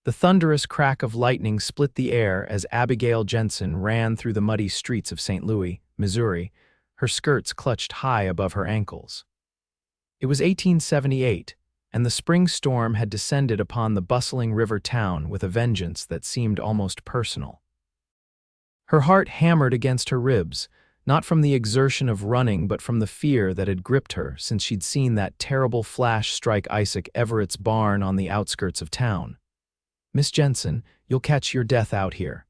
The thunderous crack of lightning split the air as Abigail Jensen ran through the muddy streets of St. Louis, Missouri, her skirts clutched high above her ankles. It was 1878, and the spring storm had descended upon the bustling river town with a vengeance that seemed almost personal. Her heart hammered against her ribs, not from the exertion of running but from the fear that had gripped her since she'd seen that terrible flash strike Isaac Everett's barn on the outskirts of town. "Miss Jensen, you'll catch your death out here."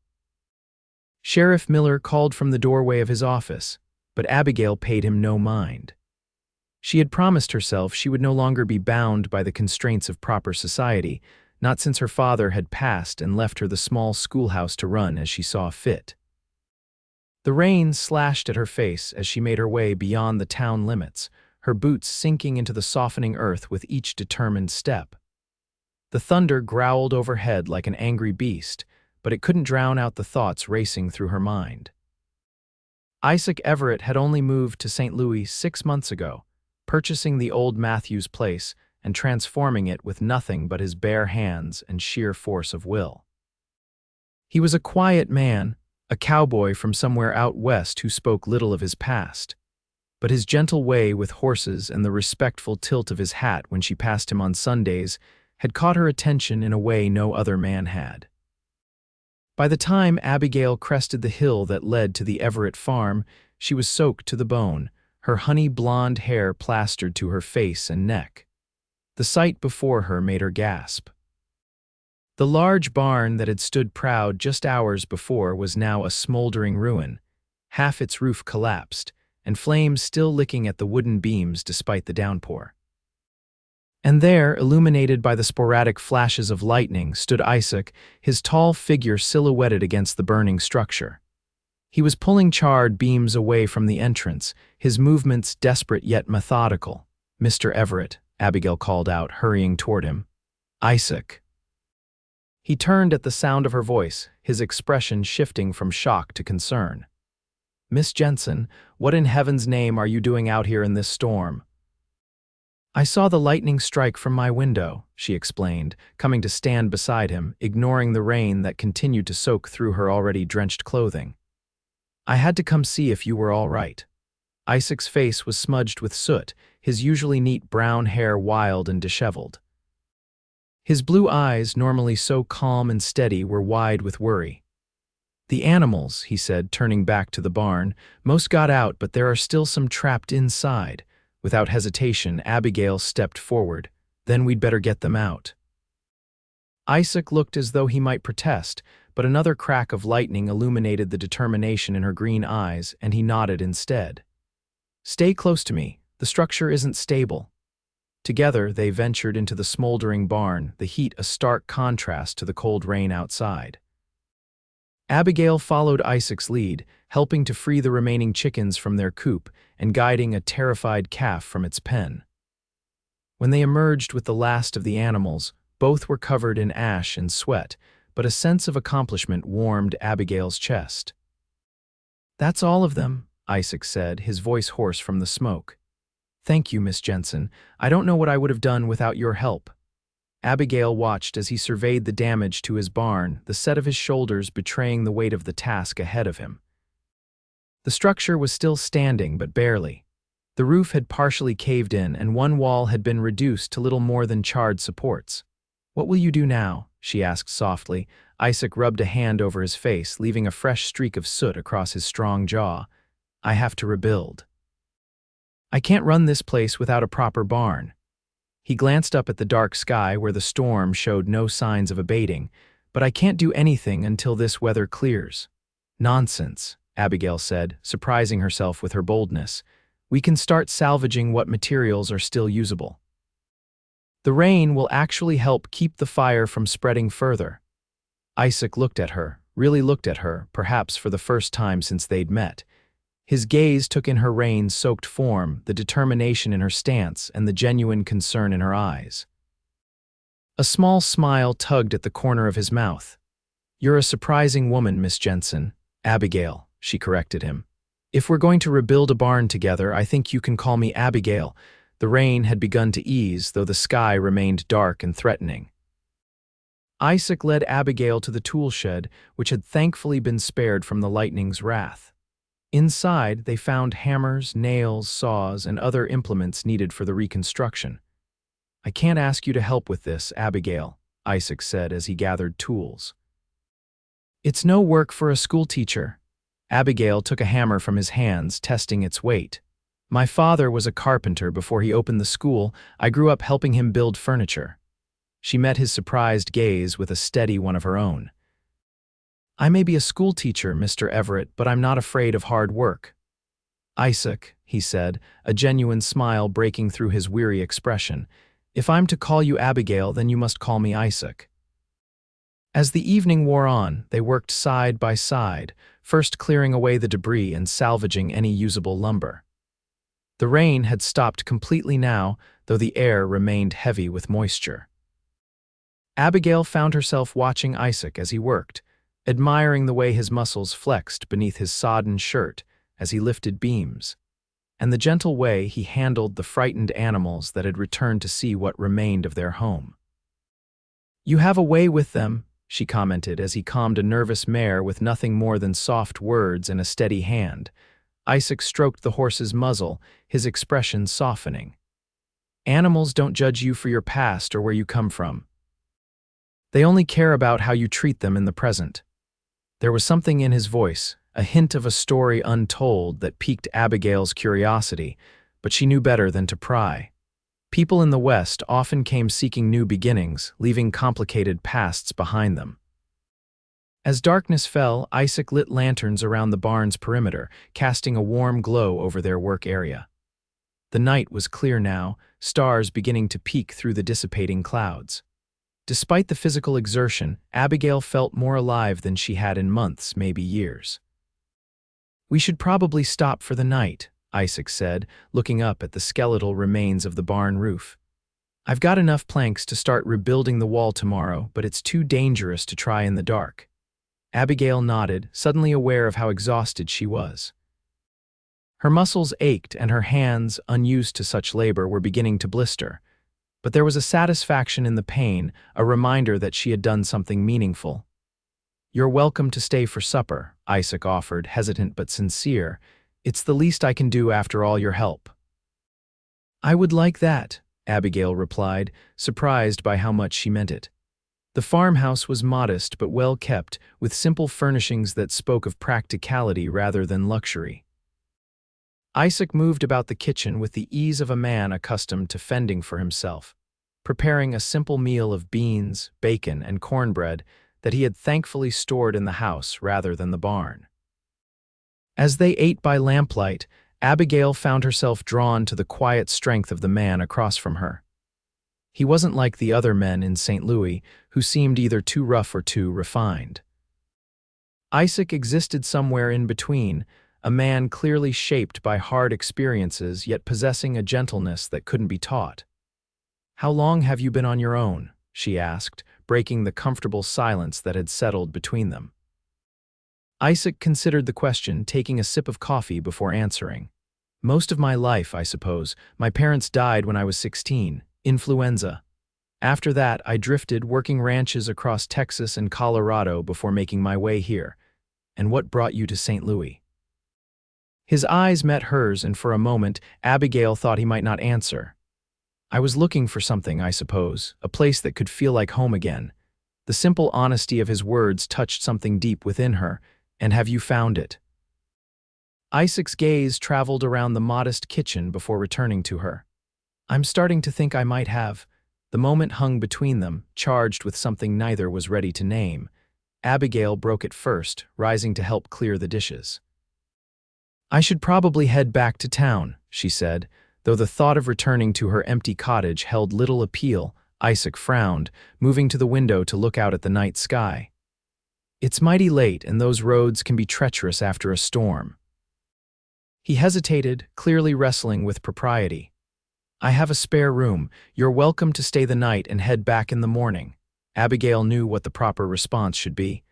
Sheriff Miller called from the doorway of his office, but Abigail paid him no mind. She had promised herself she would no longer be bound by the constraints of proper society, not since her father had passed and left her the small schoolhouse to run as she saw fit. The rain slashed at her face as she made her way beyond the town limits, her boots sinking into the softening earth with each determined step. The thunder growled overhead like an angry beast, but it couldn't drown out the thoughts racing through her mind. Isaac Everett had only moved to St. Louis 6 months ago, purchasing the old Matthews place and transforming it with nothing but his bare hands and sheer force of will. He was a quiet man, a cowboy from somewhere out west who spoke little of his past. But his gentle way with horses and the respectful tilt of his hat when she passed him on Sundays had caught her attention in a way no other man had. By the time Abigail crested the hill that led to the Everett farm, she was soaked to the bone, her honey blonde hair plastered to her face and neck. The sight before her made her gasp. The large barn that had stood proud just hours before was now a smoldering ruin, half its roof collapsed, and flames still licking at the wooden beams despite the downpour. And there, illuminated by the sporadic flashes of lightning, stood Isaac, his tall figure silhouetted against the burning structure. He was pulling charred beams away from the entrance, his movements desperate yet methodical. "Mr. Everett," Abigail called out, hurrying toward him. "Isaac." He turned at the sound of her voice, his expression shifting from shock to concern. "Miss Jensen, what in heaven's name are you doing out here in this storm?" "I saw the lightning strike from my window," she explained, coming to stand beside him, ignoring the rain that continued to soak through her already drenched clothing. "I had to come see if you were all right." Isaac's face was smudged with soot, his usually neat brown hair wild and disheveled. His blue eyes, normally so calm and steady, were wide with worry. "The animals," he said, turning back to the barn, "most got out, but there are still some trapped inside." Without hesitation, Abigail stepped forward. "Then we'd better get them out." Isaac looked as though he might protest, but another crack of lightning illuminated the determination in her green eyes, and he nodded instead. "Stay close to me. The structure isn't stable." Together, they ventured into the smoldering barn, the heat a stark contrast to the cold rain outside. Abigail followed Isaac's lead, helping to free the remaining chickens from their coop and guiding a terrified calf from its pen. When they emerged with the last of the animals, both were covered in ash and sweat, but a sense of accomplishment warmed Abigail's chest. "That's all of them," Isaac said, his voice hoarse from the smoke. "Thank you, Miss Jensen. I don't know what I would have done without your help." Abigail watched as he surveyed the damage to his barn, the set of his shoulders betraying the weight of the task ahead of him. The structure was still standing, but barely. The roof had partially caved in, and one wall had been reduced to little more than charred supports. "What will you do now?" she asked softly. Isaac rubbed a hand over his face, leaving a fresh streak of soot across his strong jaw. "I have to rebuild. I can't run this place without a proper barn." He glanced up at the dark sky where the storm showed no signs of abating. "But I can't do anything until this weather clears." "Nonsense," Abigail said, surprising herself with her boldness. "We can start salvaging what materials are still usable. The rain will actually help keep the fire from spreading further." Isaac looked at her, really looked at her, perhaps for the first time since they'd met. His gaze took in her rain-soaked form, the determination in her stance, and the genuine concern in her eyes. A small smile tugged at the corner of his mouth. "You're a surprising woman, Miss Jensen." "Abigail," she corrected him. "If we're going to rebuild a barn together, I think you can call me Abigail." The rain had begun to ease, though the sky remained dark and threatening. Isaac led Abigail to the tool shed, which had thankfully been spared from the lightning's wrath. Inside, they found hammers, nails, saws, and other implements needed for the reconstruction. "I can't ask you to help with this, Abigail," Isaac said as he gathered tools. "It's no work for a schoolteacher." Abigail took a hammer from his hands, testing its weight. "My father was a carpenter before he opened the school. I grew up helping him build furniture." She met his surprised gaze with a steady one of her own. "I may be a schoolteacher, Mr. Everett, but I'm not afraid of hard work." "Isaac," he said, a genuine smile breaking through his weary expression, "if I'm to call you Abigail, then you must call me Isaac." As the evening wore on, they worked side by side, first clearing away the debris and salvaging any usable lumber. The rain had stopped completely now, though the air remained heavy with moisture. Abigail found herself watching Isaac as he worked, admiring the way his muscles flexed beneath his sodden shirt as he lifted beams, and the gentle way he handled the frightened animals that had returned to see what remained of their home. "You have a way with them," she commented as he calmed a nervous mare with nothing more than soft words and a steady hand. Isaac stroked the horse's muzzle, his expression softening. "Animals don't judge you for your past or where you come from. They only care about how you treat them in the present." There was something in his voice, a hint of a story untold that piqued Abigail's curiosity, but she knew better than to pry. People in the West often came seeking new beginnings, leaving complicated pasts behind them. As darkness fell, Isaac lit lanterns around the barn's perimeter, casting a warm glow over their work area. The night was clear now, stars beginning to peek through the dissipating clouds. Despite the physical exertion, Abigail felt more alive than she had in months, maybe years. "We should probably stop for the night," Isaac said, looking up at the skeletal remains of the barn roof. "I've got enough planks to start rebuilding the wall tomorrow, but it's too dangerous to try in the dark." Abigail nodded, suddenly aware of how exhausted she was. Her muscles ached and her hands, unused to such labor, were beginning to blister. But there was a satisfaction in the pain, a reminder that she had done something meaningful. "You're welcome to stay for supper," Isaac offered, hesitant but sincere. "It's the least I can do after all your help." "I would like that," Abigail replied, surprised by how much she meant it. The farmhouse was modest but well kept, with simple furnishings that spoke of practicality rather than luxury. Isaac moved about the kitchen with the ease of a man accustomed to fending for himself, preparing a simple meal of beans, bacon, and cornbread that he had thankfully stored in the house rather than the barn. As they ate by lamplight, Abigail found herself drawn to the quiet strength of the man across from her. He wasn't like the other men in St. Louis, who seemed either too rough or too refined. Isaac existed somewhere in between, a man clearly shaped by hard experiences yet possessing a gentleness that couldn't be taught. "How long have you been on your own?" she asked, breaking the comfortable silence that had settled between them. Isaac considered the question, taking a sip of coffee before answering. "Most of my life, I suppose. My parents died when I was 16, influenza. After that, I drifted, working ranches across Texas and Colorado before making my way here. And what brought you to St. Louis?" His eyes met hers, and for a moment, Abigail thought he might not answer. "I was looking for something, I suppose, a place that could feel like home again." The simple honesty of his words touched something deep within her. "And have you found it?" Isaac's gaze traveled around the modest kitchen before returning to her. "I'm starting to think I might have." The moment hung between them, charged with something neither was ready to name. Abigail broke it first, rising to help clear the dishes. "I should probably head back to town," she said, though the thought of returning to her empty cottage held little appeal. Isaac frowned, moving to the window to look out at the night sky. "It's mighty late, and those roads can be treacherous after a storm." He hesitated, clearly wrestling with propriety. "I have a spare room. You're welcome to stay the night and head back in the morning." Abigail knew what the proper response should be.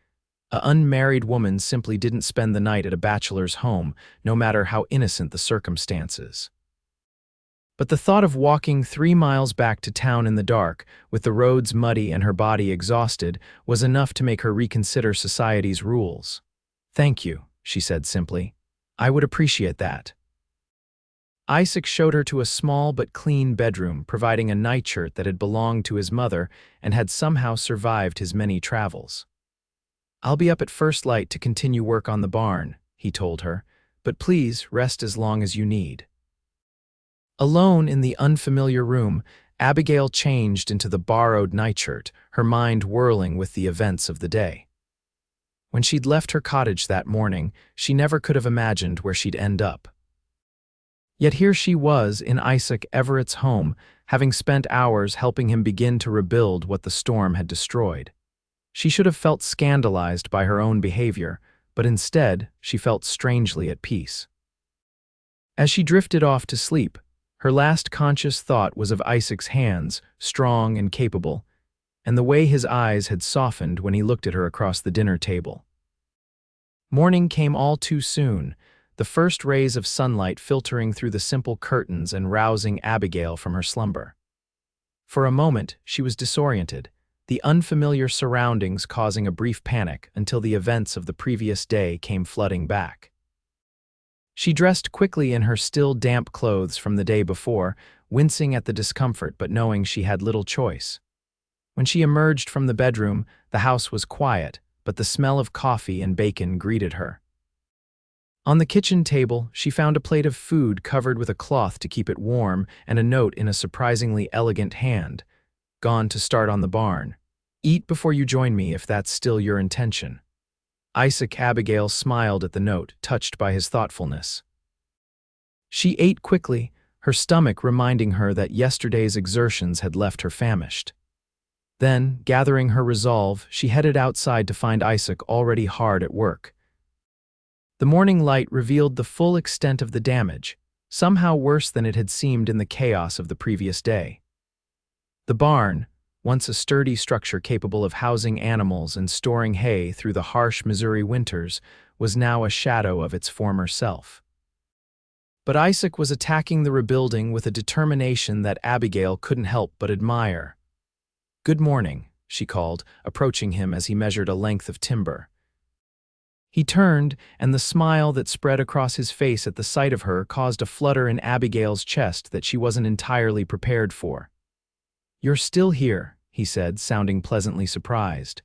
An unmarried woman simply didn't spend the night at a bachelor's home, no matter how innocent the circumstances. But the thought of walking 3 miles back to town in the dark, with the roads muddy and her body exhausted, was enough to make her reconsider society's rules. "Thank you," she said simply. "I would appreciate that." Isaac showed her to a small but clean bedroom, providing a nightshirt that had belonged to his mother and had somehow survived his many travels. "I'll be up at first light to continue work on the barn," he told her, "but please rest as long as you need." Alone in the unfamiliar room, Abigail changed into the borrowed nightshirt, her mind whirling with the events of the day. When she'd left her cottage that morning, she never could have imagined where she'd end up. Yet here she was in Isaac Everett's home, having spent hours helping him begin to rebuild what the storm had destroyed. She should have felt scandalized by her own behavior, but instead she felt strangely at peace. As she drifted off to sleep, her last conscious thought was of Isaac's hands, strong and capable, and the way his eyes had softened when he looked at her across the dinner table. Morning came all too soon, the first rays of sunlight filtering through the simple curtains and rousing Abigail from her slumber. For a moment, she was disoriented, the unfamiliar surroundings causing a brief panic until the events of the previous day came flooding back. She dressed quickly in her still damp clothes from the day before, wincing at the discomfort but knowing she had little choice. When she emerged from the bedroom, the house was quiet, but the smell of coffee and bacon greeted her. On the kitchen table, she found a plate of food covered with a cloth to keep it warm and a note in a surprisingly elegant hand. "Gone to start on the barn. Eat before you join me if that's still your intention." Isaac Abigail smiled at the note, touched by his thoughtfulness. She ate quickly, her stomach reminding her that yesterday's exertions had left her famished. Then, gathering her resolve, she headed outside to find Isaac already hard at work. The morning light revealed the full extent of the damage, somehow worse than it had seemed in the chaos of the previous day. The barn, once a sturdy structure capable of housing animals and storing hay through the harsh Missouri winters, was now a shadow of its former self. But Isaac was attacking the rebuilding with a determination that Abigail couldn't help but admire. "Good morning," she called, approaching him as he measured a length of timber. He turned, and the smile that spread across his face at the sight of her caused a flutter in Abigail's chest that she wasn't entirely prepared for. "You're still here," he said, sounding pleasantly surprised.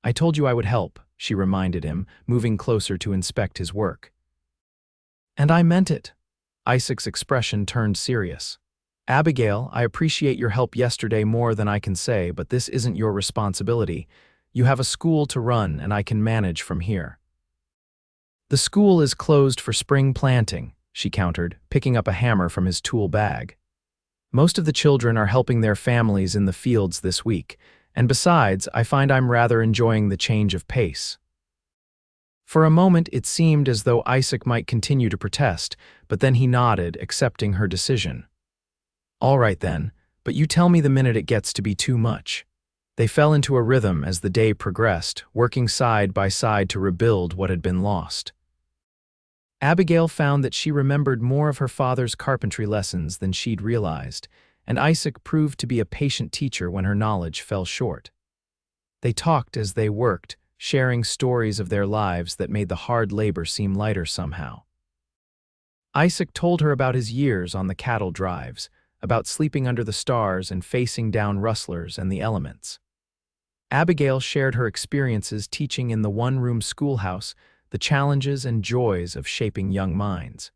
"I told you I would help," she reminded him, moving closer to inspect his work. "And I meant it." Isaac's expression turned serious. "Abigail, I appreciate your help yesterday more than I can say, but this isn't your responsibility. You have a school to run, and I can manage from here." "The school is closed for spring planting," she countered, picking up a hammer from his tool bag. "Most of the children are helping their families in the fields this week, and besides, I find I'm rather enjoying the change of pace." For a moment, it seemed as though Isaac might continue to protest, but then he nodded, accepting her decision. "All right then, but you tell me the minute it gets to be too much." They fell into a rhythm as the day progressed, working side by side to rebuild what had been lost. Abigail found that she remembered more of her father's carpentry lessons than she'd realized, and Isaac proved to be a patient teacher when her knowledge fell short. They talked as they worked, sharing stories of their lives that made the hard labor seem lighter somehow. Isaac told her about his years on the cattle drives, about sleeping under the stars and facing down rustlers and the elements. Abigail shared her experiences teaching in the one-room schoolhouse, the challenges and joys of shaping young minds.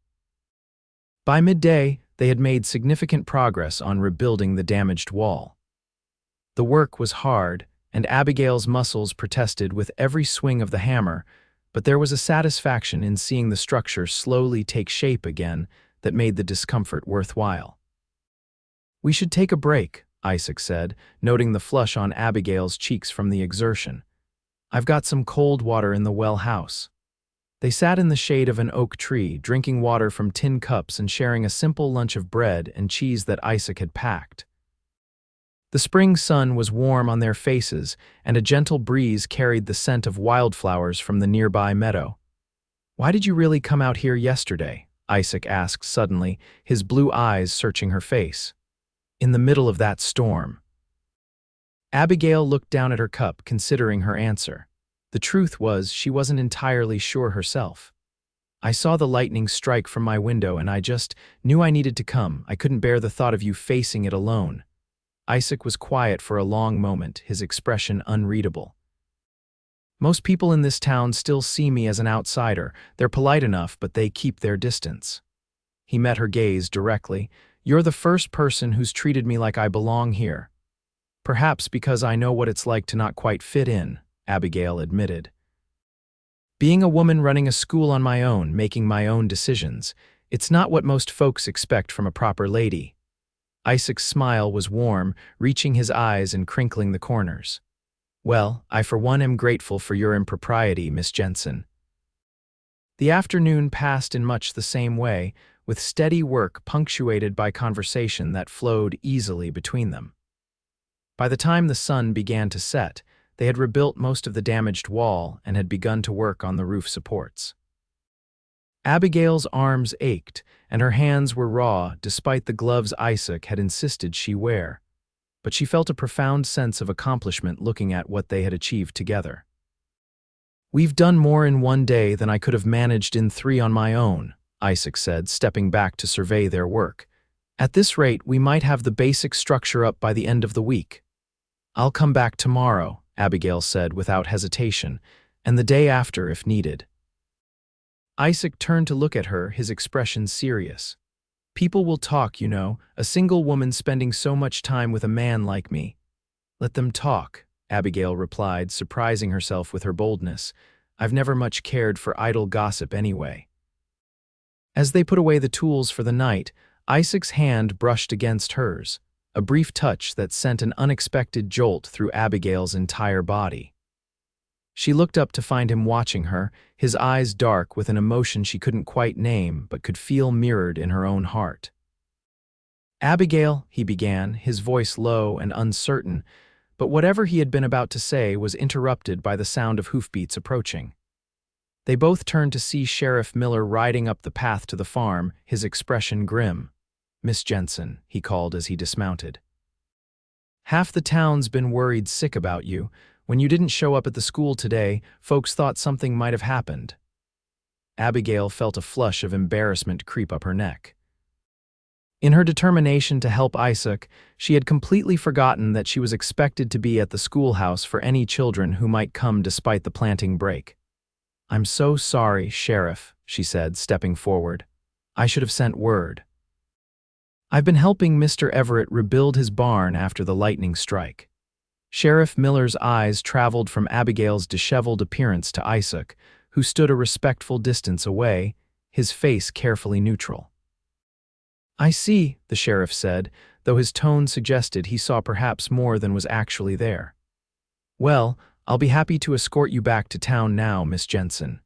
By midday, they had made significant progress on rebuilding the damaged wall. The work was hard, and Abigail's muscles protested with every swing of the hammer, but there was a satisfaction in seeing the structure slowly take shape again that made the discomfort worthwhile. "We should take a break," Isaac said, noting the flush on Abigail's cheeks from the exertion. "I've got some cold water in the well house." They sat in the shade of an oak tree, drinking water from tin cups and sharing a simple lunch of bread and cheese that Isaac had packed. The spring sun was warm on their faces, and a gentle breeze carried the scent of wildflowers from the nearby meadow. "Why did you really come out here yesterday?" Isaac asked suddenly, his blue eyes searching her face. In the middle of that storm. Abigail looked down at her cup, considering her answer. The truth was, she wasn't entirely sure herself. I saw the lightning strike from my window and I just knew I needed to come. I couldn't bear the thought of you facing it alone. Isaac was quiet for a long moment, his expression unreadable. Most people in this town still see me as an outsider. They're polite enough, but they keep their distance. He met her gaze directly. You're the first person who's treated me like I belong here. Perhaps because I know what it's like to not quite fit in, Abigail admitted. Being a woman running a school on my own, making my own decisions, it's not what most folks expect from a proper lady. Isaac's smile was warm, reaching his eyes and crinkling the corners. Well, I for one am grateful for your impropriety, Miss Jensen. The afternoon passed in much the same way, with steady work punctuated by conversation that flowed easily between them. By the time the sun began to set, they had rebuilt most of the damaged wall and had begun to work on the roof supports. Abigail's arms ached, and her hands were raw despite the gloves Isaac had insisted she wear, but she felt a profound sense of accomplishment looking at what they had achieved together. We've done more in one day than I could have managed in 3 on my own, Isaac said, stepping back to survey their work. At this rate, we might have the basic structure up by the end of the week. I'll come back tomorrow, Abigail said without hesitation, and the day after if needed. Isaac turned to look at her, his expression serious. People will talk, you know, a single woman spending so much time with a man like me. Let them talk, Abigail replied, surprising herself with her boldness. I've never much cared for idle gossip anyway. As they put away the tools for the night, Isaac's hand brushed against hers, a brief touch that sent an unexpected jolt through Abigail's entire body. She looked up to find him watching her, his eyes dark with an emotion she couldn't quite name but could feel mirrored in her own heart. Abigail, he began, his voice low and uncertain, but whatever he had been about to say was interrupted by the sound of hoofbeats approaching. They both turned to see Sheriff Miller riding up the path to the farm, his expression grim. Miss Jensen, he called as he dismounted. Half the town's been worried sick about you. When you didn't show up at the school today, folks thought something might have happened. Abigail felt a flush of embarrassment creep up her neck. In her determination to help Isaac, she had completely forgotten that she was expected to be at the schoolhouse for any children who might come despite the planting break. I'm so sorry, Sheriff, she said, stepping forward. I should have sent word. I've been helping Mr. Everett rebuild his barn after the lightning strike. Sheriff Miller's eyes traveled from Abigail's disheveled appearance to Isaac, who stood a respectful distance away, his face carefully neutral. I see, the sheriff said, though his tone suggested he saw perhaps more than was actually there. Well, I'll be happy to escort you back to town now, Miss Jensen.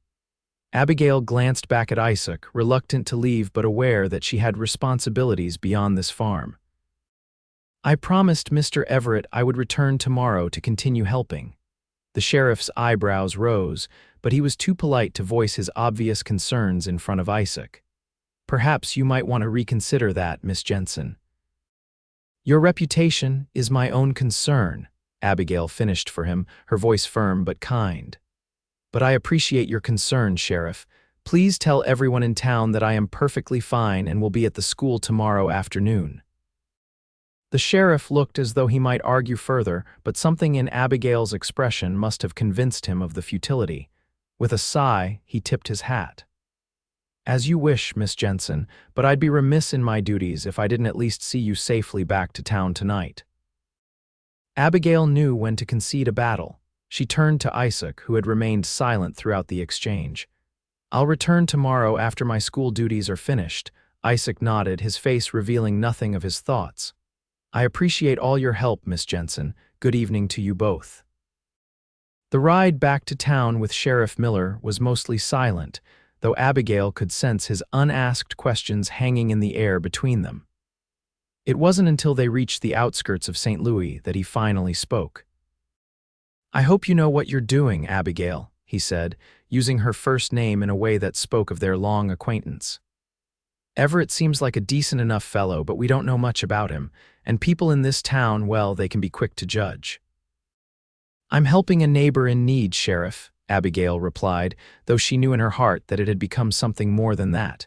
Abigail glanced back at Isaac, reluctant to leave but aware that she had responsibilities beyond this farm. I promised Mr. Everett I would return tomorrow to continue helping. The sheriff's eyebrows rose, but he was too polite to voice his obvious concerns in front of Isaac. Perhaps you might want to reconsider that, Miss Jensen. Your reputation is my own concern, Abigail finished for him, her voice firm but kind. But I appreciate your concern, Sheriff. Please tell everyone in town that I am perfectly fine and will be at the school tomorrow afternoon. The sheriff looked as though he might argue further, but something in Abigail's expression must have convinced him of the futility. With a sigh, he tipped his hat. As you wish, Miss Jensen, but I'd be remiss in my duties if I didn't at least see you safely back to town tonight. Abigail knew when to concede a battle. She turned to Isaac, who had remained silent throughout the exchange. I'll return tomorrow after my school duties are finished. Isaac nodded, his face revealing nothing of his thoughts. I appreciate all your help, Miss Jensen. Good evening to you both. The ride back to town with Sheriff Miller was mostly silent, though Abigail could sense his unasked questions hanging in the air between them. It wasn't until they reached the outskirts of St. Louis that he finally spoke. I hope you know what you're doing, Abigail, he said, using her first name in a way that spoke of their long acquaintance. Everett seems like a decent enough fellow, but we don't know much about him, and people in this town, well, they can be quick to judge." "I'm helping a neighbor in need, Sheriff," Abigail replied, though she knew in her heart that it had become something more than that.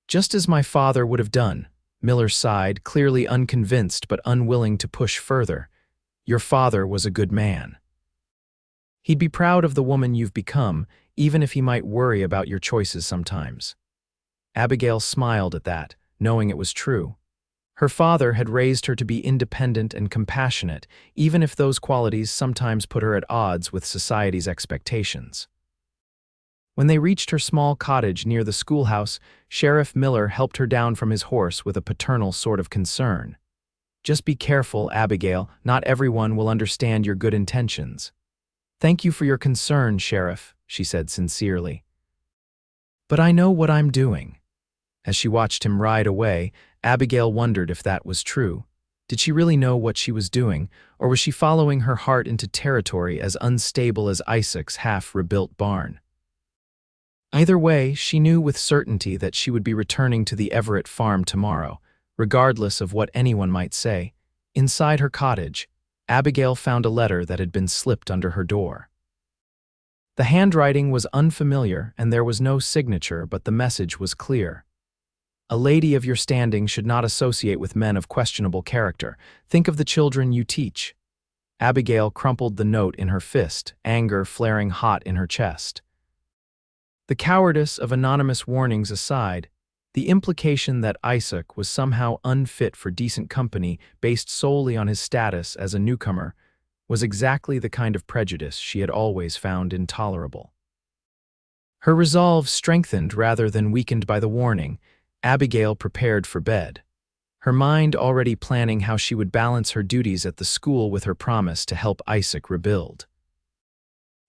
"Just as my father would have done," Miller sighed, clearly unconvinced but unwilling to push further. "Your father was a good man. He'd be proud of the woman you've become, even if he might worry about your choices sometimes." Abigail smiled at that, knowing it was true. Her father had raised her to be independent and compassionate, even if those qualities sometimes put her at odds with society's expectations. When they reached her small cottage near the schoolhouse, Sheriff Miller helped her down from his horse with a paternal sort of concern. "Just be careful, Abigail. Not everyone will understand your good intentions." "Thank you for your concern, Sheriff," she said sincerely. "But I know what I'm doing." As she watched him ride away, Abigail wondered if that was true. Did she really know what she was doing, or was she following her heart into territory as unstable as Isaac's half-rebuilt barn? Either way, she knew with certainty that she would be returning to the Everett farm tomorrow, regardless of what anyone might say. Inside her cottage, Abigail found a letter that had been slipped under her door. The handwriting was unfamiliar and there was no signature, but the message was clear. "A lady of your standing should not associate with men of questionable character. Think of the children you teach." Abigail crumpled the note in her fist, anger flaring hot in her chest. The cowardice of anonymous warnings aside, the implication that Isaac was somehow unfit for decent company based solely on his status as a newcomer was exactly the kind of prejudice she had always found intolerable. Her resolve strengthened rather than weakened by the warning, Abigail prepared for bed, her mind already planning how she would balance her duties at the school with her promise to help Isaac rebuild.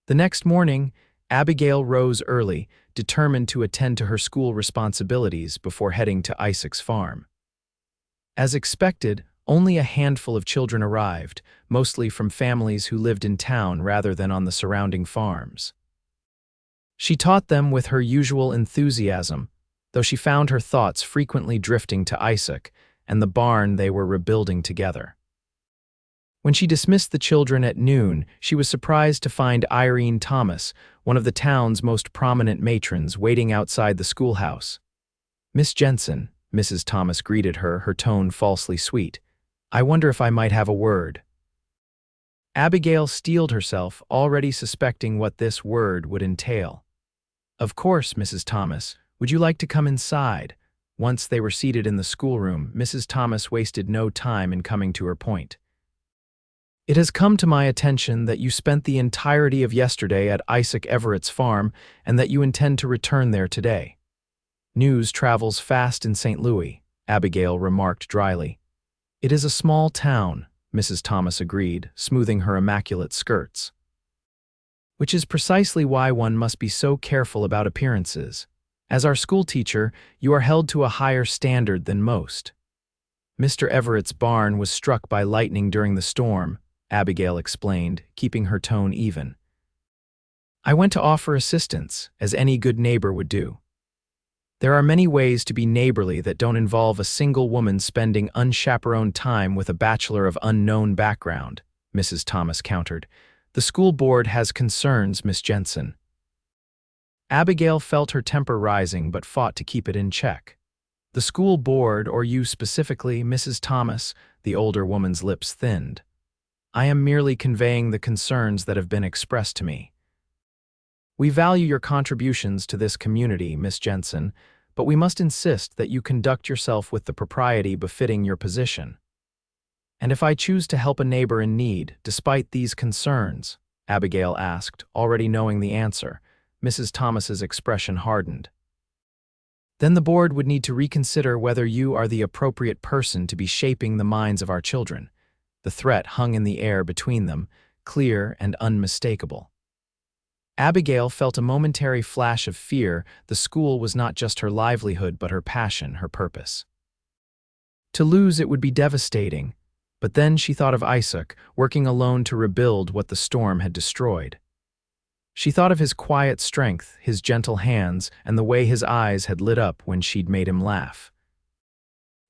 The next morning, Abigail rose early, determined to attend to her school responsibilities before heading to Isaac's farm. As expected, only a handful of children arrived, mostly from families who lived in town rather than on the surrounding farms. She taught them with her usual enthusiasm, though she found her thoughts frequently drifting to Isaac and the barn they were rebuilding together. When she dismissed the children at noon, she was surprised to find Irene Thomas, one of the town's most prominent matrons, waiting outside the schoolhouse. "Miss Jensen," Mrs. Thomas greeted her, her tone falsely sweet. "I wonder if I might have a word." Abigail steeled herself, already suspecting what this word would entail. "Of course, Mrs. Thomas. Would you like to come inside?" Once they were seated in the schoolroom, Mrs. Thomas wasted no time in coming to her point. "It has come to my attention that you spent the entirety of yesterday at Isaac Everett's farm and that you intend to return there today." "News travels fast in St. Louis," Abigail remarked dryly. "It is a small town," Mrs. Thomas agreed, smoothing her immaculate skirts. "Which is precisely why one must be so careful about appearances. As our schoolteacher, you are held to a higher standard than most." "Mr. Everett's barn was struck by lightning during the storm," Abigail explained, keeping her tone even. "I went to offer assistance, as any good neighbor would do." "There are many ways to be neighborly that don't involve a single woman spending unchaperoned time with a bachelor of unknown background," Mrs. Thomas countered. "The school board has concerns, Miss Jensen." Abigail felt her temper rising but fought to keep it in check. "The school board, or you specifically, Mrs. Thomas," the older woman's lips thinned. "I am merely conveying the concerns that have been expressed to me. We value your contributions to this community, Miss Jensen, but we must insist that you conduct yourself with the propriety befitting your position. And if I choose to help a neighbor in need, despite these concerns," Abigail asked, already knowing the answer. Mrs. Thomas's expression hardened. "Then the board would need to reconsider whether you are the appropriate person to be shaping the minds of our children." The threat hung in the air between them, clear and unmistakable. Abigail felt a momentary flash of fear. The school was not just her livelihood, but her passion, her purpose. To lose it would be devastating, but then she thought of Isaac, working alone to rebuild what the storm had destroyed. She thought of his quiet strength, his gentle hands, and the way his eyes had lit up when she'd made him laugh.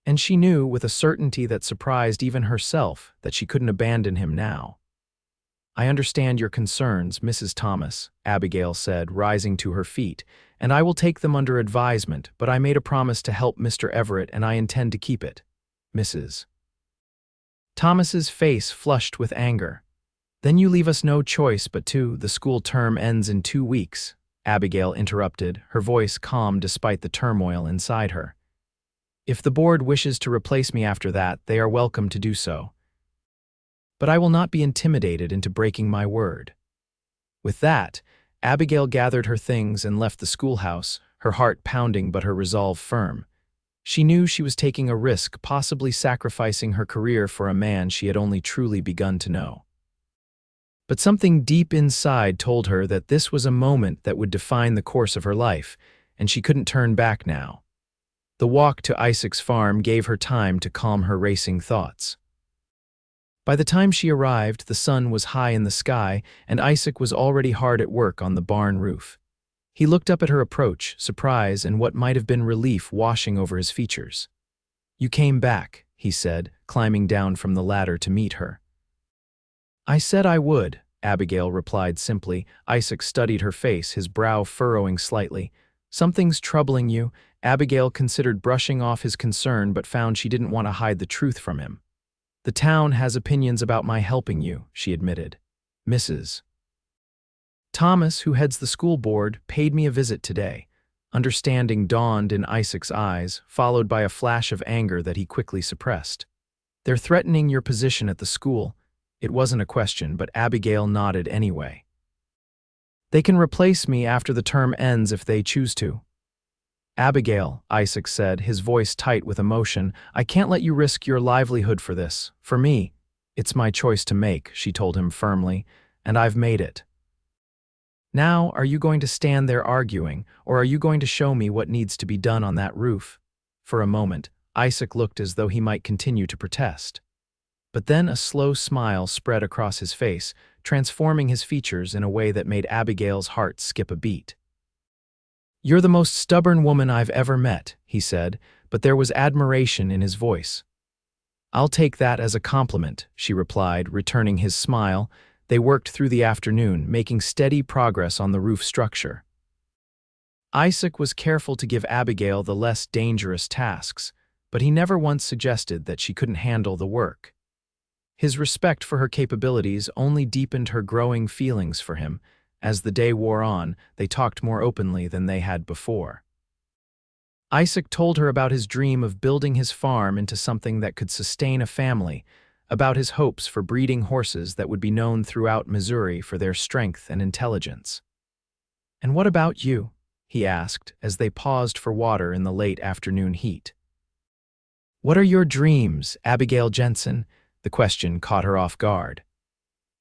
And she knew, with a certainty that surprised even herself, that she couldn't abandon him now. "I understand your concerns, Mrs. Thomas," Abigail said, rising to her feet, "and I will take them under advisement, but I made a promise to help Mr. Everett and I intend to keep it. Mrs. Thomas's face flushed with anger. "Then you leave us no choice but to. The school term ends in 2 weeks," Abigail interrupted, her voice calm despite the turmoil inside her. "If the board wishes to replace me after that, they are welcome to do so. But I will not be intimidated into breaking my word." With that, Abigail gathered her things and left the schoolhouse, her heart pounding but her resolve firm. She knew she was taking a risk, possibly sacrificing her career for a man she had only truly begun to know. But something deep inside told her that this was a moment that would define the course of her life, and she couldn't turn back now. The walk to Isaac's farm gave her time to calm her racing thoughts. By the time she arrived, the sun was high in the sky, and Isaac was already hard at work on the barn roof. He looked up at her approach, surprise and what might have been relief washing over his features. "You came back," he said, climbing down from the ladder to meet her. "I said I would," Abigail replied simply. Isaac studied her face, his brow furrowing slightly. "Something's troubling you." Abigail considered brushing off his concern but found she didn't want to hide the truth from him. "The town has opinions about my helping you," she admitted. "Mrs. Thomas, who heads the school board, paid me a visit today." Understanding dawned in Isaac's eyes, followed by a flash of anger that he quickly suppressed. "They're threatening your position at the school." It wasn't a question, but Abigail nodded anyway. "They can replace me after the term ends if they choose to." "Abigail," Isaac said, his voice tight with emotion, "I can't let you risk your livelihood for this. For me, it's my choice to make," she told him firmly, "and I've made it. Now, are you going to stand there arguing, or are you going to show me what needs to be done on that roof?" For a moment, Isaac looked as though he might continue to protest. But then a slow smile spread across his face, transforming his features in a way that made Abigail's heart skip a beat. "You're the most stubborn woman I've ever met," he said, but there was admiration in his voice. "I'll take that as a compliment," she replied, returning his smile. They worked through the afternoon, making steady progress on the roof structure. Isaac was careful to give Abigail the less dangerous tasks, but he never once suggested that she couldn't handle the work. His respect for her capabilities only deepened her growing feelings for him. As the day wore on, they talked more openly than they had before. Isaac told her about his dream of building his farm into something that could sustain a family, about his hopes for breeding horses that would be known throughout Missouri for their strength and intelligence. "And what about you?" he asked as they paused for water in the late afternoon heat. "What are your dreams, Abigail Jensen?" The question caught her off guard.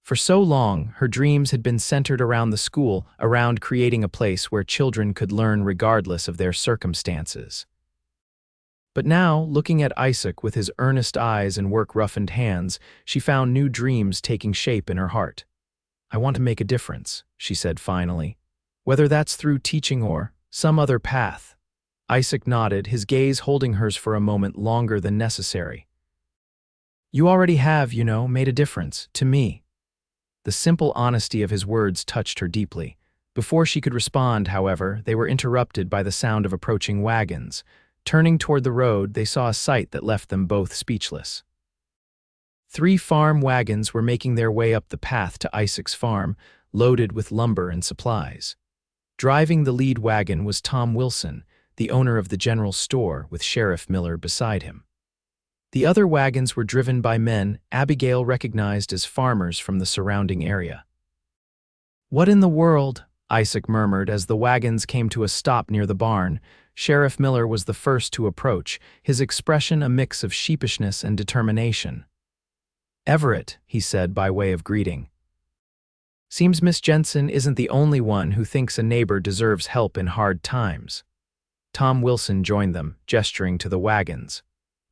For so long, her dreams had been centered around the school, around creating a place where children could learn regardless of their circumstances. But now, looking at Isaac with his earnest eyes and work-roughened hands, she found new dreams taking shape in her heart. "I want to make a difference," she said finally. "Whether that's through teaching or some other path." Isaac nodded, his gaze holding hers for a moment longer than necessary. "You already have, made a difference, to me." The simple honesty of his words touched her deeply. Before she could respond, however, they were interrupted by the sound of approaching wagons. Turning toward the road, they saw a sight that left them both speechless. 3 farm wagons were making their way up the path to Isaac's farm, loaded with lumber and supplies. Driving the lead wagon was Tom Wilson, the owner of the general store, with Sheriff Miller beside him. The other wagons were driven by men Abigail recognized as farmers from the surrounding area. "What in the world?" Isaac murmured as the wagons came to a stop near the barn. Sheriff Miller was the first to approach, his expression a mix of sheepishness and determination. "Everett," he said by way of greeting. "Seems Miss Jensen isn't the only one who thinks a neighbor deserves help in hard times." Tom Wilson joined them, gesturing to the wagons.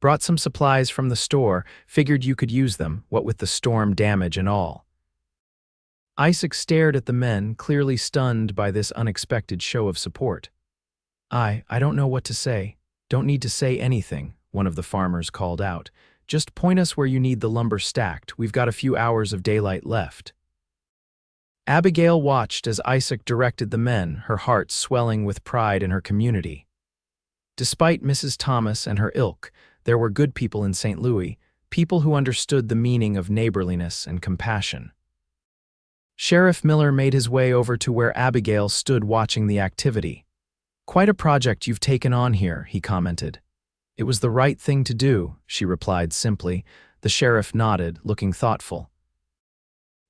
"Brought some supplies from the store, figured you could use them, what with the storm damage and all." Isaac stared at the men, clearly stunned by this unexpected show of support. I don't know what to say. Don't need to say anything, one of the farmers called out. Just point us where you need the lumber stacked. We've got a few hours of daylight left. Abigail watched as Isaac directed the men, her heart swelling with pride in her community. Despite Mrs. Thomas and her ilk, there were good people in St. Louis, people who understood the meaning of neighborliness and compassion. Sheriff Miller made his way over to where Abigail stood watching the activity. "Quite a project you've taken on here," he commented. "It was the right thing to do," she replied simply. The sheriff nodded, looking thoughtful.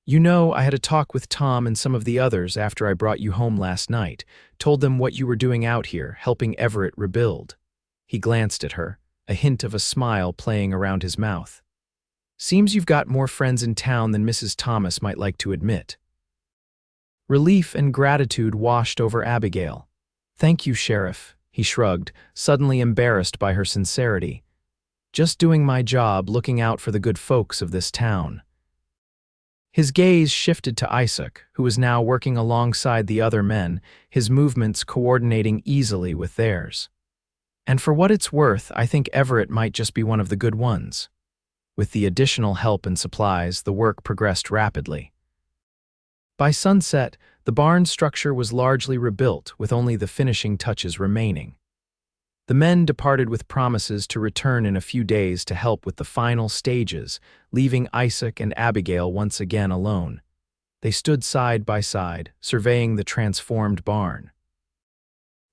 "You know, I had a talk with Tom and some of the others after I brought you home last night, told them what you were doing out here, helping Everett rebuild." He glanced at her, a hint of a smile playing around his mouth. "Seems you've got more friends in town than Mrs. Thomas might like to admit." Relief and gratitude washed over Abigail. "Thank you, Sheriff," he shrugged, suddenly embarrassed by her sincerity. "Just doing my job, looking out for the good folks of this town." His gaze shifted to Isaac, who was now working alongside the other men, his movements coordinating easily with theirs. "And for what it's worth, I think Everett might just be one of the good ones." With the additional help and supplies, the work progressed rapidly. By sunset, the barn structure was largely rebuilt, with only the finishing touches remaining. The men departed with promises to return in a few days to help with the final stages, leaving Isaac and Abigail once again alone. They stood side by side, surveying the transformed barn.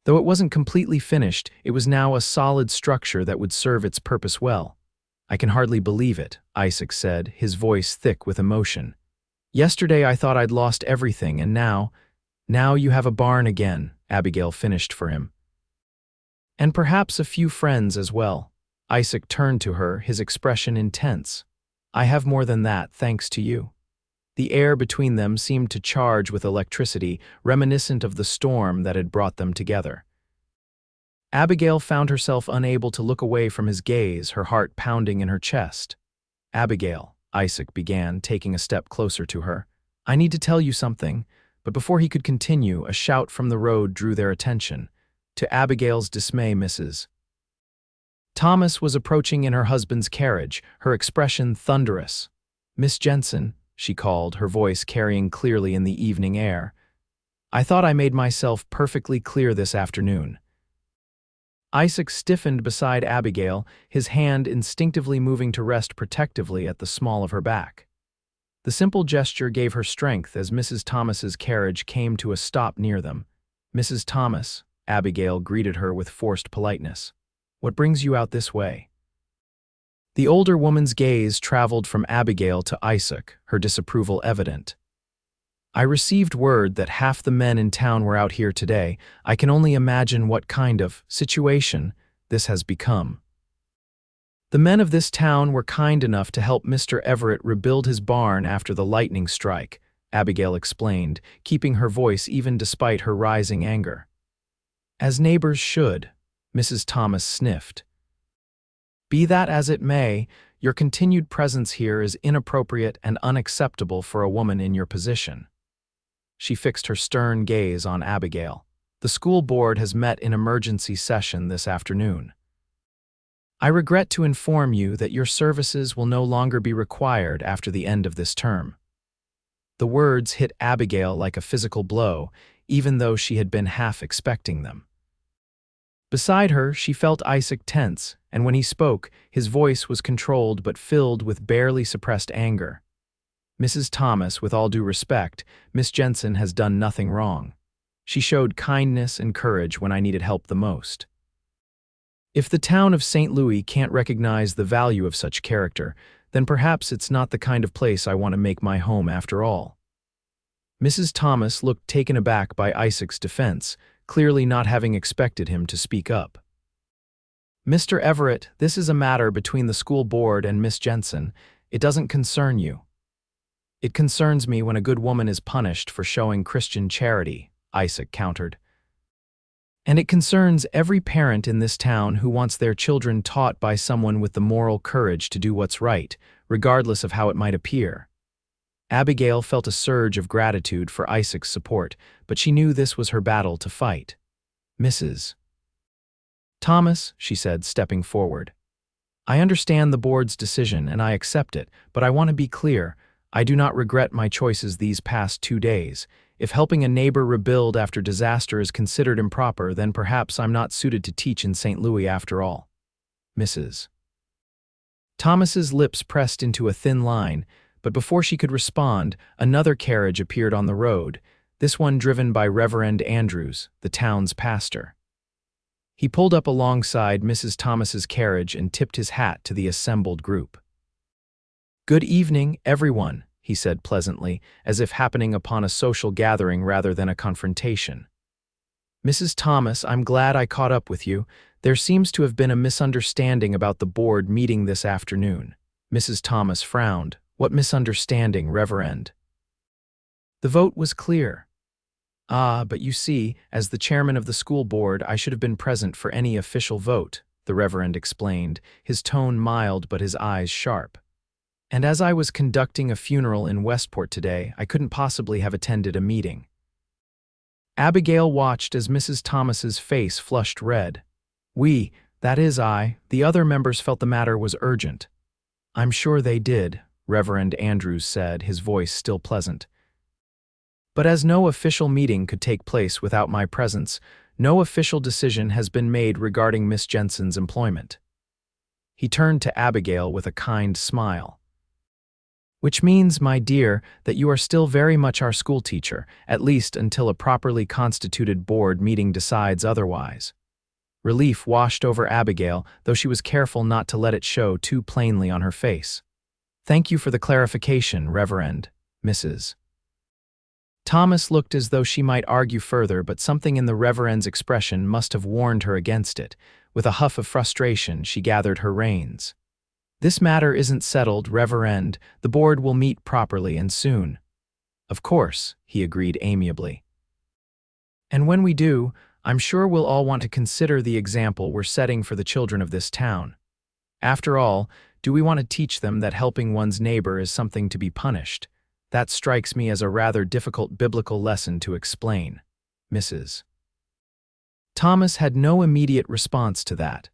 Though it wasn't completely finished, it was now a solid structure that would serve its purpose well. "I can hardly believe it," Isaac said, his voice thick with emotion. "Yesterday I thought I'd lost everything, and now you have a barn again," Abigail finished for him. "And perhaps a few friends as well." Isaac turned to her, his expression intense. "I have more than that, thanks to you." The air between them seemed to charge with electricity, reminiscent of the storm that had brought them together. Abigail found herself unable to look away from his gaze, her heart pounding in her chest. "Abigail," Isaac began, taking a step closer to her, "I need to tell you something." But before he could continue, a shout from the road drew their attention. To Abigail's dismay, Mrs. Thomas was approaching in her husband's carriage, her expression thunderous. "Miss Jensen," she called, her voice carrying clearly in the evening air. "I thought I made myself perfectly clear this afternoon." Isaac stiffened beside Abigail, his hand instinctively moving to rest protectively at the small of her back. The simple gesture gave her strength as Mrs. Thomas's carriage came to a stop near them. "Mrs. Thomas," Abigail greeted her with forced politeness. "What brings you out this way?" The older woman's gaze traveled from Abigail to Isaac, her disapproval evident. "I received word that half the men in town were out here today. I can only imagine what kind of situation this has become." "The men of this town were kind enough to help Mr. Everett rebuild his barn after the lightning strike," Abigail explained, keeping her voice even despite her rising anger. "As neighbors should," Mrs. Thomas sniffed. "Be that as it may, your continued presence here is inappropriate and unacceptable for a woman in your position." She fixed her stern gaze on Abigail. "The school board has met in emergency session this afternoon. I regret to inform you that your services will no longer be required after the end of this term." The words hit Abigail like a physical blow, even though she had been half expecting them. Beside her, she felt Isaac tense, and when he spoke, his voice was controlled but filled with barely suppressed anger. "Mrs. Thomas, with all due respect, Miss Jensen has done nothing wrong. She showed kindness and courage when I needed help the most. If the town of St. Louis can't recognize the value of such character, then perhaps it's not the kind of place I want to make my home after all." Mrs. Thomas looked taken aback by Isaac's defense, clearly not having expected him to speak up. "Mr. Everett, this is a matter between the school board and Miss Jensen. It doesn't concern you." "It concerns me when a good woman is punished for showing Christian charity," Isaac countered. "And it concerns every parent in this town who wants their children taught by someone with the moral courage to do what's right, regardless of how it might appear." Abigail felt a surge of gratitude for Isaac's support, but she knew this was her battle to fight. Mrs. Thomas, she said, stepping forward. I understand the board's decision and I accept it, but I want to be clear. I do not regret my choices these past 2 days. If helping a neighbor rebuild after disaster is considered improper, then perhaps I'm not suited to teach in St. Louis after all. Mrs. Thomas's lips pressed into a thin line, but before she could respond, another carriage appeared on the road, this one driven by Reverend Andrews, the town's pastor. He pulled up alongside Mrs. Thomas's carriage and tipped his hat to the assembled group. Good evening, everyone, he said pleasantly, as if happening upon a social gathering rather than a confrontation. Mrs. Thomas, I'm glad I caught up with you. There seems to have been a misunderstanding about the board meeting this afternoon. Mrs. Thomas frowned. What misunderstanding, Reverend? The vote was clear. Ah, but you see, as the chairman of the school board, I should have been present for any official vote, the Reverend explained, his tone mild but his eyes sharp. And as I was conducting a funeral in Westport today, I couldn't possibly have attended a meeting. Abigail watched as Mrs. Thomas's face flushed red. We, that is I, the other members felt the matter was urgent. I'm sure they did, Reverend Andrews said, his voice still pleasant. But as no official meeting could take place without my presence, no official decision has been made regarding Miss Jensen's employment. He turned to Abigail with a kind smile. Which means, my dear, that you are still very much our schoolteacher, at least until a properly constituted board meeting decides otherwise. Relief washed over Abigail, though she was careful not to let it show too plainly on her face. Thank you for the clarification, Reverend, Mrs. Thomas looked as though she might argue further, but something in the Reverend's expression must have warned her against it. With a huff of frustration, she gathered her reins. This matter isn't settled, Reverend. The board will meet properly and soon. Of course, he agreed amiably. And when we do, I'm sure we'll all want to consider the example we're setting for the children of this town. After all, do we want to teach them that helping one's neighbor is something to be punished? That strikes me as a rather difficult biblical lesson to explain. Mrs. Thomas had no immediate response to that.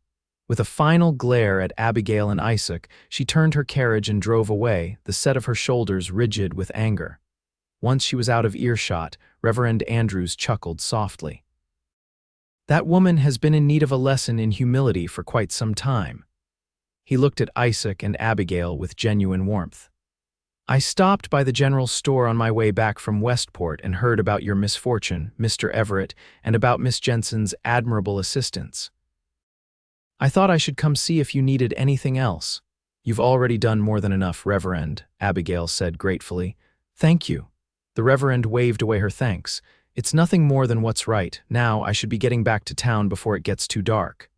With a final glare at Abigail and Isaac, she turned her carriage and drove away, the set of her shoulders rigid with anger. Once she was out of earshot, Reverend Andrews chuckled softly. That woman has been in need of a lesson in humility for quite some time. He looked at Isaac and Abigail with genuine warmth. I stopped by the general store on my way back from Westport and heard about your misfortune, Mr. Everett, and about Miss Jensen's admirable assistance. I thought I should come see if you needed anything else. You've already done more than enough, Reverend, Abigail said gratefully. Thank you. The Reverend waved away her thanks. It's nothing more than what's right. Now I should be getting back to town before it gets too dark.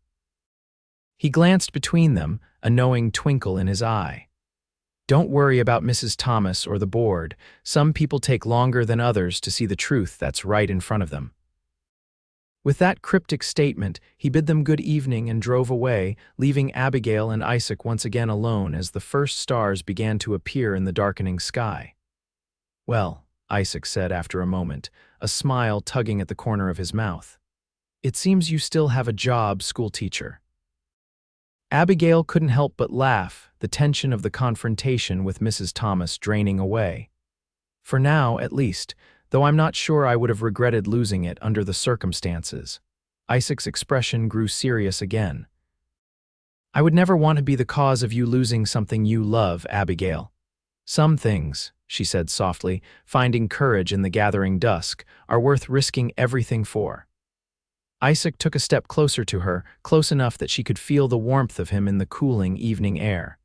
He glanced between them, a knowing twinkle in his eye. Don't worry about Mrs. Thomas or the board. Some people take longer than others to see the truth that's right in front of them. With that cryptic statement, he bid them good evening and drove away, leaving Abigail and Isaac once again alone as the first stars began to appear in the darkening sky. Well, Isaac said after a moment, a smile tugging at the corner of his mouth. It seems you still have a job, schoolteacher. Abigail couldn't help but laugh, the tension of the confrontation with Mrs. Thomas draining away. For now, at least, though I'm not sure I would have regretted losing it under the circumstances. Isaac's expression grew serious again. I would never want to be the cause of you losing something you love, Abigail. Some things, she said softly, finding courage in the gathering dusk, are worth risking everything for. Isaac took a step closer to her, close enough that she could feel the warmth of him in the cooling evening air.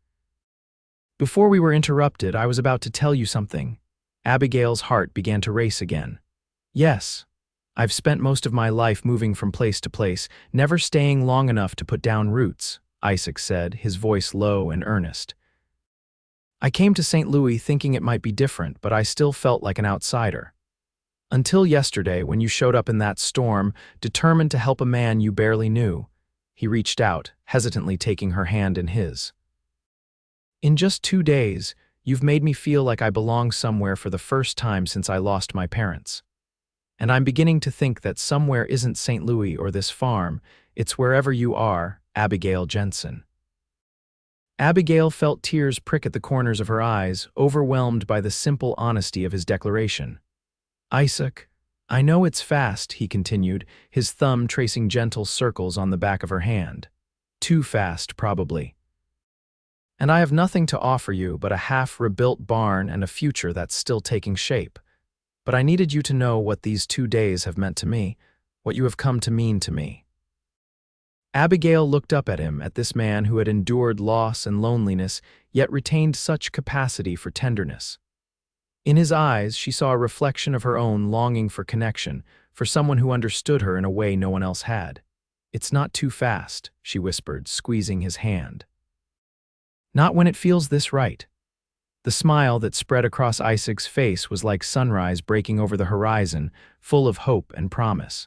Before we were interrupted, I was about to tell you something. Abigail's heart began to race again. Yes, I've spent most of my life moving from place to place, never staying long enough to put down roots, Isaac said, his voice low and earnest. I came to St. Louis thinking it might be different, but I still felt like an outsider. Until yesterday, when you showed up in that storm, determined to help a man you barely knew. He reached out, hesitantly taking her hand in his. In just 2 days, You've made me feel like I belong somewhere for the first time since I lost my parents. And I'm beginning to think that somewhere isn't St. Louis or this farm, it's wherever you are, Abigail Jensen." Abigail felt tears prick at the corners of her eyes, overwhelmed by the simple honesty of his declaration. "Isaac, I know it's fast," he continued, his thumb tracing gentle circles on the back of her hand. "Too fast, probably. And I have nothing to offer you but a half-rebuilt barn and a future that's still taking shape. But I needed you to know what these 2 days have meant to me, what you have come to mean to me." Abigail looked up at him, at this man who had endured loss and loneliness, yet retained such capacity for tenderness. In his eyes, she saw a reflection of her own longing for connection, for someone who understood her in a way no one else had. "It's not too fast," she whispered, squeezing his hand. "Not when it feels this right." The smile that spread across Isaac's face was like sunrise breaking over the horizon, full of hope and promise.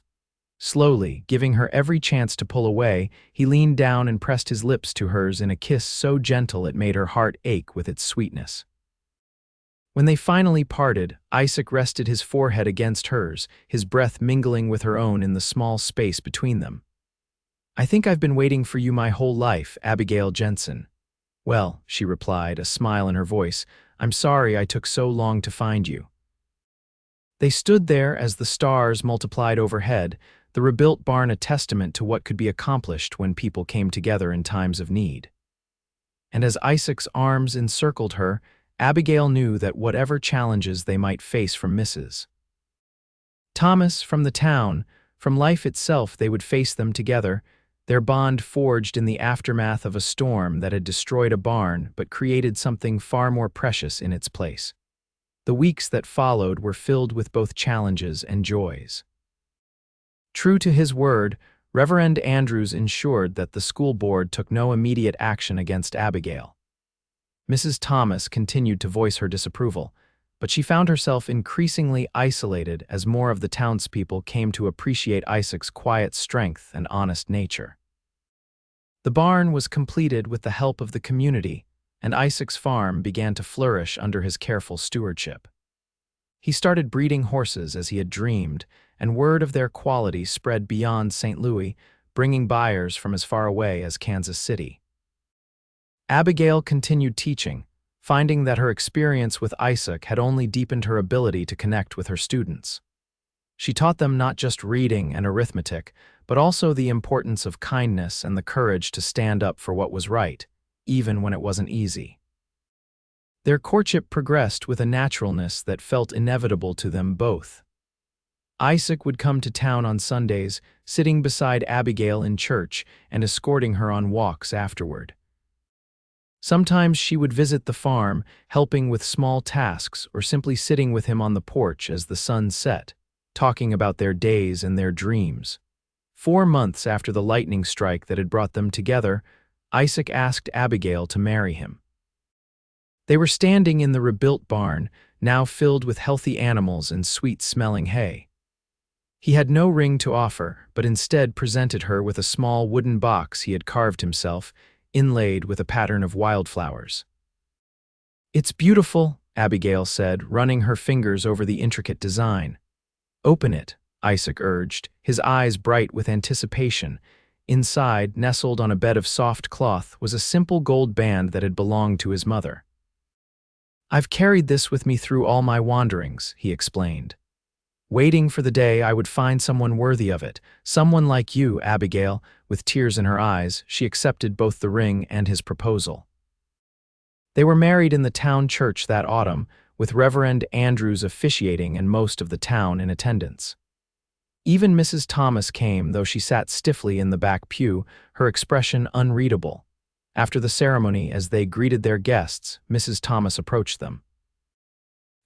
Slowly, giving her every chance to pull away, he leaned down and pressed his lips to hers in a kiss so gentle it made her heart ache with its sweetness. When they finally parted, Isaac rested his forehead against hers, his breath mingling with her own in the small space between them. "I think I've been waiting for you my whole life, Abigail Jensen." "Well," she replied, a smile in her voice, "I'm sorry I took so long to find you." They stood there as the stars multiplied overhead, the rebuilt barn a testament to what could be accomplished when people came together in times of need. And as Isaac's arms encircled her, Abigail knew that whatever challenges they might face from Mrs. Thomas, from the town, from life itself, they would face them together, their bond forged in the aftermath of a storm that had destroyed a barn but created something far more precious in its place. The weeks that followed were filled with both challenges and joys. True to his word, Reverend Andrews ensured that the school board took no immediate action against Abigail. Mrs. Thomas continued to voice her disapproval, but she found herself increasingly isolated as more of the townspeople came to appreciate Isaac's quiet strength and honest nature. The barn was completed with the help of the community, and Isaac's farm began to flourish under his careful stewardship. He started breeding horses as he had dreamed, and word of their quality spread beyond St. Louis, bringing buyers from as far away as Kansas City. Abigail continued teaching, finding that her experience with Isaac had only deepened her ability to connect with her students. She taught them not just reading and arithmetic, but also the importance of kindness and the courage to stand up for what was right, even when it wasn't easy. Their courtship progressed with a naturalness that felt inevitable to them both. Isaac would come to town on Sundays, sitting beside Abigail in church and escorting her on walks afterward. Sometimes she would visit the farm, helping with small tasks or simply sitting with him on the porch as the sun set, talking about their days and their dreams. 4 months after the lightning strike that had brought them together, Isaac asked Abigail to marry him. They were standing in the rebuilt barn, now filled with healthy animals and sweet-smelling hay. He had no ring to offer, but instead presented her with a small wooden box he had carved himself, inlaid with a pattern of wildflowers. "It's beautiful," Abigail said, running her fingers over the intricate design. "Open it," Isaac urged, his eyes bright with anticipation. Inside, nestled on a bed of soft cloth, was a simple gold band that had belonged to his mother. "I've carried this with me through all my wanderings," he explained. "Waiting for the day I would find someone worthy of it, someone like you, Abigail." With tears in her eyes, she accepted both the ring and his proposal. They were married in the town church that autumn, with Reverend Andrews officiating and most of the town in attendance. Even Mrs. Thomas came, though she sat stiffly in the back pew, her expression unreadable. After the ceremony, as they greeted their guests, Mrs. Thomas approached them.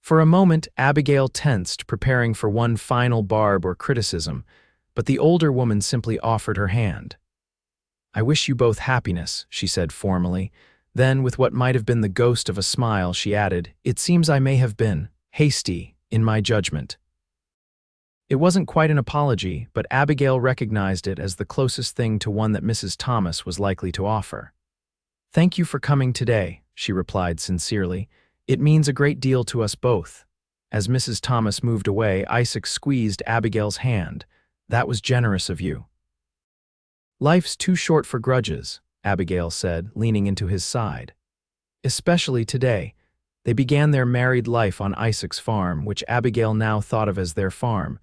For a moment, Abigail tensed, preparing for one final barb or criticism, but the older woman simply offered her hand. "I wish you both happiness," she said formally. Then, with what might have been the ghost of a smile, she added, "It seems I may have been hasty in my judgment." It wasn't quite an apology, but Abigail recognized it as the closest thing to one that Mrs. Thomas was likely to offer. "Thank you for coming today," she replied sincerely. It means a great deal to us both. As Mrs. Thomas moved away, Isaac squeezed Abigail's hand. That was generous of you. Life's too short for grudges, Abigail said, leaning into his side. Especially today. They began their married life on Isaac's farm, which Abigail now thought of as their farm.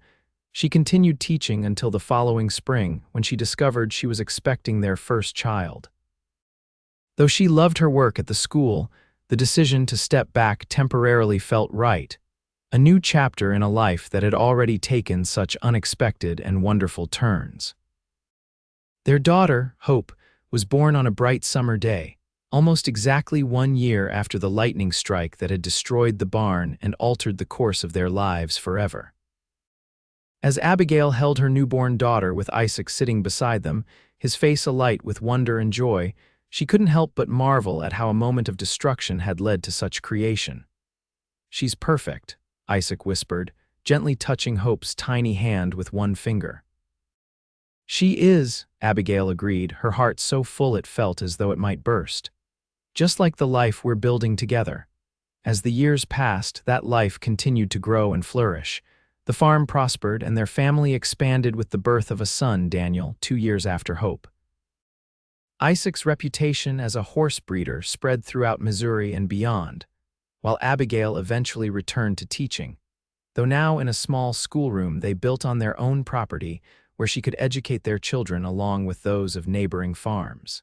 She continued teaching until the following spring, when she discovered she was expecting their first child. Though she loved her work at the school, the decision to step back temporarily felt right. A new chapter in a life that had already taken such unexpected and wonderful turns. Their daughter, Hope, was born on a bright summer day, almost exactly 1 year after the lightning strike that had destroyed the barn and altered the course of their lives forever. As Abigail held her newborn daughter with Isaac sitting beside them, his face alight with wonder and joy, she couldn't help but marvel at how a moment of destruction had led to such creation. "She's perfect," Isaac whispered, gently touching Hope's tiny hand with one finger. "She is," Abigail agreed, her heart so full it felt as though it might burst. "Just like the life we're building together." As the years passed, that life continued to grow and flourish. The farm prospered and their family expanded with the birth of a son, Daniel, 2 years after Hope. Isaac's reputation as a horse breeder spread throughout Missouri and beyond, while Abigail eventually returned to teaching. Though now in a small schoolroom they built on their own property where she could educate their children along with those of neighboring farms.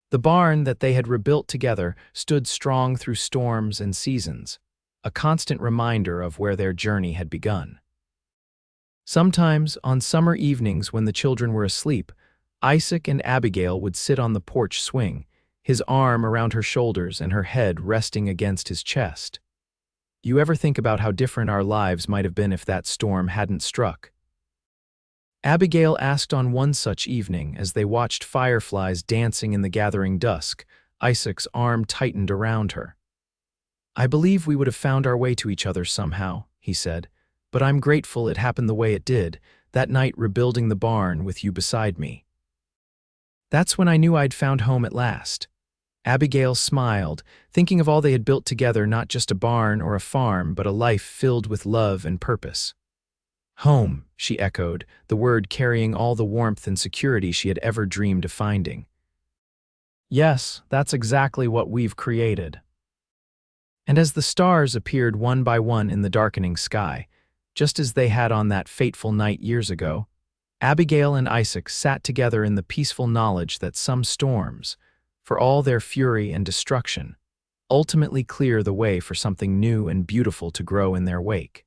The barn that they had rebuilt together stood strong through storms and seasons, a constant reminder of where their journey had begun. Sometimes, on summer evenings when the children were asleep, Isaac and Abigail would sit on the porch swing, his arm around her shoulders and her head resting against his chest. "You ever think about how different our lives might have been if that storm hadn't struck?" Abigail asked on one such evening as they watched fireflies dancing in the gathering dusk. Isaac's arm tightened around her. "I believe we would have found our way to each other somehow," he said, "but I'm grateful it happened the way it did, that night rebuilding the barn with you beside me. That's when I knew I'd found home at last." Abigail smiled, thinking of all they had built together, not just a barn or a farm, but a life filled with love and purpose. "Home," she echoed, the word carrying all the warmth and security she had ever dreamed of finding. "Yes, that's exactly what we've created." And as the stars appeared one by one in the darkening sky, just as they had on that fateful night years ago, Abigail and Isaac sat together in the peaceful knowledge that some storms, for all their fury and destruction, ultimately clear the way for something new and beautiful to grow in their wake.